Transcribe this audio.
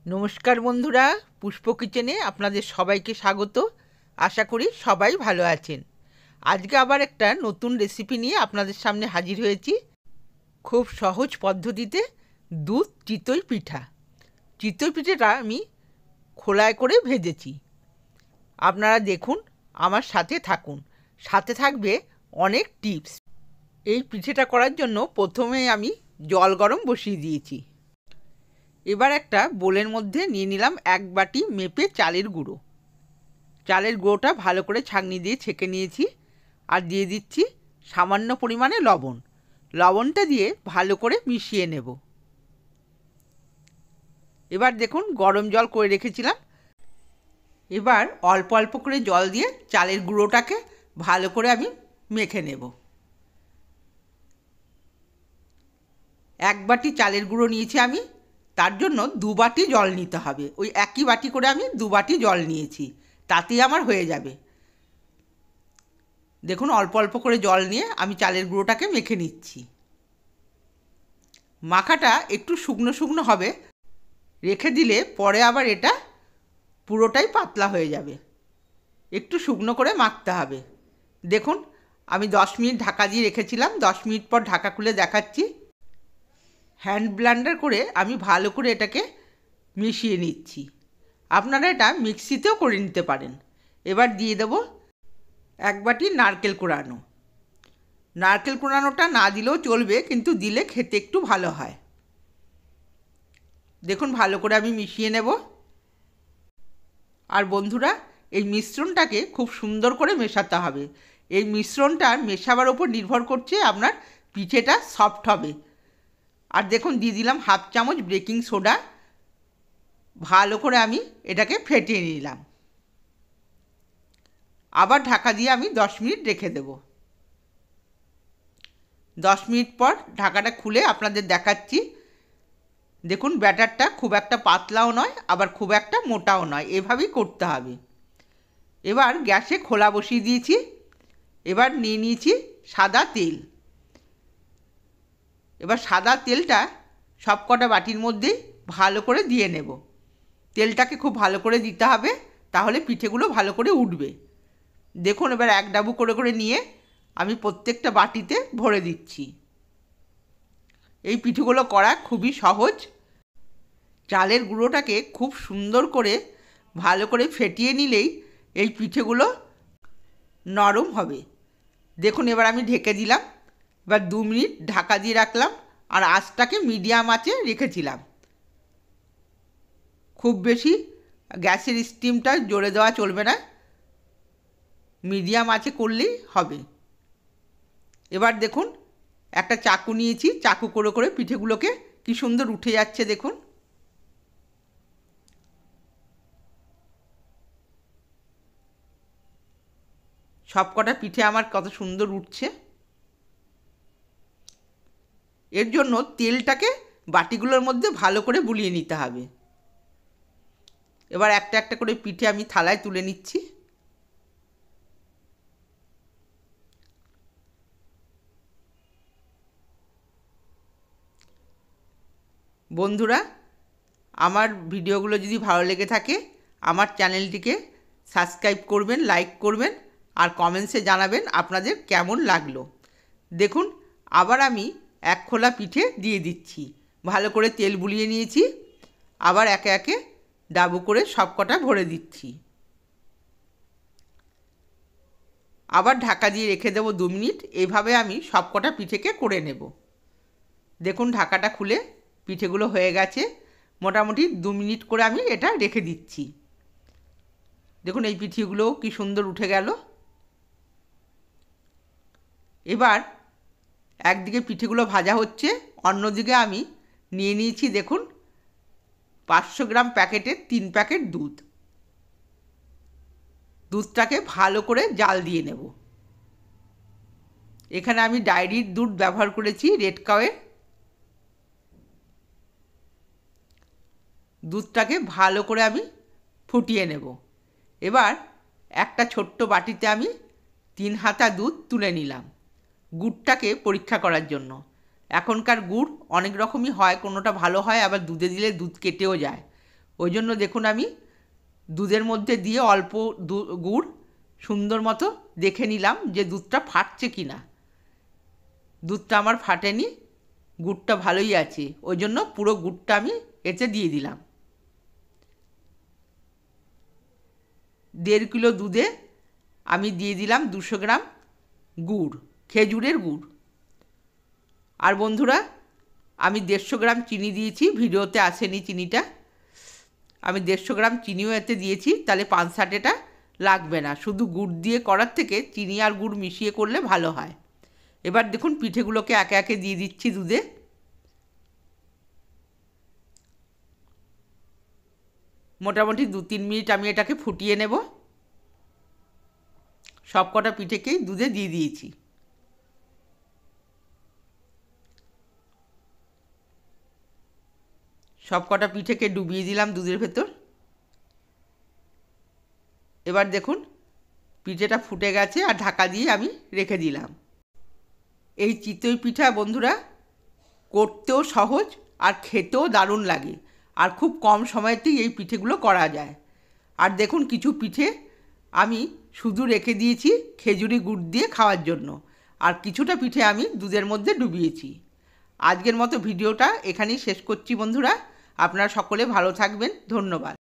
নমস্কার বন্ধুরা, পুষ্প কিচেনে আপনাদের সবাইকে স্বাগত। আশা করি সবাই ভালো আছেন। আজকে আবার একটা নতুন রেসিপি নিয়ে আপনাদের সামনে হাজির হয়েছি। খুব সহজ পদ্ধতিতে দুধ চিতই পিঠা। চিতই পিঠাটা আমি খোলায় করে ভেজেছি। আপনারা দেখুন, আমার সাথে থাকুন, সাথে থাকবে অনেক টিপস। এই পিঠেটা করার জন্য প্রথমে আমি জল গরম বসিয়ে দিয়েছি। এবার একটা বোলের মধ্যে নিয়ে নিলাম 1 বাটি মেপে চালের গুঁড়ো। চালের গুঁড়োটা ভালো করে ছাঁকনি দিয়ে ছেঁকে নিয়েছি। আর দিয়ে দিচ্ছি সামান্য পরিমাণে লবণ। লবণটা দিয়ে ভালো করে মিশিয়ে নেব। এবার দেখুন, গরম জল করে রেখেছিলাম। এবার অল্প অল্প করে জল দিয়ে চালের গুঁড়োটাকে ভালো করে আমি মেখে নেব। 1 বাটি চালের গুঁড়ো নিয়েছি আমি, তার জন্য 2 বাটি জল নিতে হবে। ওই একই বাটি করে আমি 2 বাটি জল নিয়েছি, তাতেই আমার হয়ে যাবে। দেখুন, অল্প অল্প করে জল নিয়ে আমি চালের গুঁড়োটাকে মেখে নিচ্ছি। মাখাটা একটু শুকনো শুকনো হবে, রেখে দিলে পরে আবার এটা পুরোটাই পাতলা হয়ে যাবে। একটু শুকনো করে মাখতে হবে। দেখুন, আমি 10 মিনিট ঢাকা দিয়ে রেখেছিলাম। 10 মিনিট পর ঢাকা খুলে দেখাচ্ছি। হ্যান্ড ব্লেন্ডার করে আমি ভালো করে এটাকে মিশিয়ে নিচ্ছি। আপনারা এটা মিক্সিতেও করে নিতে পারেন। এবার দিয়ে দেব 1 বাটি নারকেল কোড়ানো। নারকেল কোড়ানোটা না দিলেও চলবে, কিন্তু দিলে খেতে একটু ভালো হয়। দেখুন, ভালো করে আমি মিশিয়ে নেব। আর বন্ধুরা, এই মিশ্রণটাকে খুব সুন্দর করে মেশাতে হবে। এই মিশ্রণটা মেশাবার ওপর নির্ভর করছে আপনার পিঠেটা সফট হবে। আর দেখুন, দিয়ে দিলাম 1/2 চামচ বেকিং সোডা। ভালো করে আমি এটাকে ফেটিয়ে নিলাম। আবার ঢাকা দিয়ে আমি 10 মিনিট রেখে দেব। 10 মিনিট পর ঢাকাটা খুলে আপনাদের দেখাচ্ছি। দেখুন, ব্যাটারটা খুব একটা পাতলাও নয়, আবার খুব একটা মোটাও নয়, এভাবেই করতে হবে। এবার গ্যাসে খোলা বসিয়ে দিয়েছি। এবার নিয়ে নিয়েছি সাদা তেল। এবার সাদা তেলটা সব কটা বাটির মধ্যেই ভালো করে দিয়ে নেব। তেলটাকে খুব ভালো করে দিতে হবে, তাহলে পিঠেগুলো ভালো করে উঠবে। দেখুন, এবার 1 ডাবু করে করে নিয়ে আমি প্রত্যেকটা বাটিতে ভরে দিচ্ছি। এই পিঠেগুলো করা খুবই সহজ। চালের গুঁড়োটাকে খুব সুন্দর করে ভালো করে ফেটিয়ে নিলেই এই পিঠেগুলো নরম হবে। দেখুন, এবার আমি ঢেকে দিলাম। এবার 2 মিনিট ঢাকা দিয়ে রাখলাম। আর আঁচটাকে মিডিয়াম আঁচে রেখেছিলাম। খুব বেশি গ্যাসের স্টিমটা জোরে দেওয়া চলবে না, মিডিয়াম আঁচে করলেই হবে। এবার দেখুন, একটা চাকু নিয়েছি, চাকু করে করে পিঠেগুলোকে কি সুন্দর উঠে যাচ্ছে দেখুন। সব কটা পিঠে আমার কত সুন্দর উঠছে। এর জন্য তেলটাকে বাটিগুলোর মধ্যে ভালো করে বুলিয়ে নিতে হবে। এবার একটা একটা করে পিঠে আমি থালায় তুলে নিচ্ছি। বন্ধুরা, আমার ভিডিওগুলো যদি ভালো লেগে থাকে, আমার চ্যানেলটিকে সাবস্ক্রাইব করবেন, লাইক করবেন, আর কমেন্টসে জানাবেন আপনাদের কেমন লাগলো। দেখুন, আবার আমি 1 খোলা পিঠে দিয়ে দিচ্ছি। ভালো করে তেল বুলিয়ে নিয়েছি। আবার একে একে ডাবু করে সব কটা ভরে দিচ্ছি। আবার ঢাকা দিয়ে রেখে দেবো 2 মিনিট। এইভাবে আমি সব কটা পিঠেকে করে নেব। দেখুন, ঢাকাটা খুলে পিঠেগুলো হয়ে গেছে। মোটামুটি 2 মিনিট করে আমি এটা রেখে দিচ্ছি। দেখুন, এই পিঠেগুলোও কি সুন্দর উঠে গেল। এবার একদিকে পিঠেগুলো ভাজা হচ্ছে, অন্যদিকে আমি নিয়ে নিয়েছি দেখুন 500 গ্রাম প্যাকেটের 3 প্যাকেট দুধ। দুধটাকে ভালো করে জাল দিয়ে নেব। এখানে আমি ডায়েরির দুধ ব্যবহার করেছি, রেড কাউয়ের। দুধটাকে ভালো করে আমি ফুটিয়ে নেব। এবার একটা ছোট্ট বাটিতে আমি 3 হাতা দুধ তুলে নিলাম গুড়টাকে পরীক্ষা করার জন্য। এখনকার গুড় অনেক রকমই হয়, কোনোটা ভালো হয়, আবার দুধে দিলে দুধ কেটেও যায়। ওই জন্য দেখুন আমি দুধের মধ্যে দিয়ে অল্প গুড় সুন্দর মতো দেখে নিলাম যে দুধটা ফাটছে কি না। দুধটা আমার ফাটেনি, গুড়টা ভালোই আছে, ওই জন্য পুরো গুড়টা আমি এতে দিয়ে দিলাম। 1.5 কিলো দুধে আমি দিয়ে দিলাম 200 গ্রাম গুড়, খেজুরের গুড়। আর বন্ধুরা, আমি 150 গ্রাম চিনি দিয়েছি, ভিডিওতে আসেনি চিনিটা। আমি 150 গ্রাম চিনিও এতে দিয়েছি, তাহলে পানসাটেটা লাগবে না। শুধু গুড় দিয়ে করার থেকে চিনি আর গুড় মিশিয়ে করলে ভালো হয়। এবার দেখুন পিঠেগুলোকে একে একে দিয়ে দিচ্ছি দুধে। মোটামুটি 2-3 মিনিট আমি এটাকে ফুটিয়ে নেব। সব কটা পিঠেকেই দুধে দিয়ে দিয়েছি। সব কটা পিঠেকে ডুবিয়ে দিলাম দুধের ভেতর। এবার দেখুন পিঠেটা ফুটে গেছে আর ঢাকা দিয়ে আমি রেখে দিলাম। এই চিতই পিঠা বন্ধুরা করতেও সহজ আর খেতেও দারুণ লাগে, আর খুব কম সময়তেই এই পিঠেগুলো করা যায়। আর দেখুন কিছু পিঠে আমি শুধু রেখে দিয়েছি খেজুরি গুড় দিয়ে খাওয়ার জন্য, আর কিছুটা পিঠে আমি দুধের মধ্যে ডুবিয়েছি। আজকের মতো ভিডিওটা এখানেই শেষ করছি বন্ধুরা। আপনারা সকলে ভালো থাকবেন, ধন্যবাদ।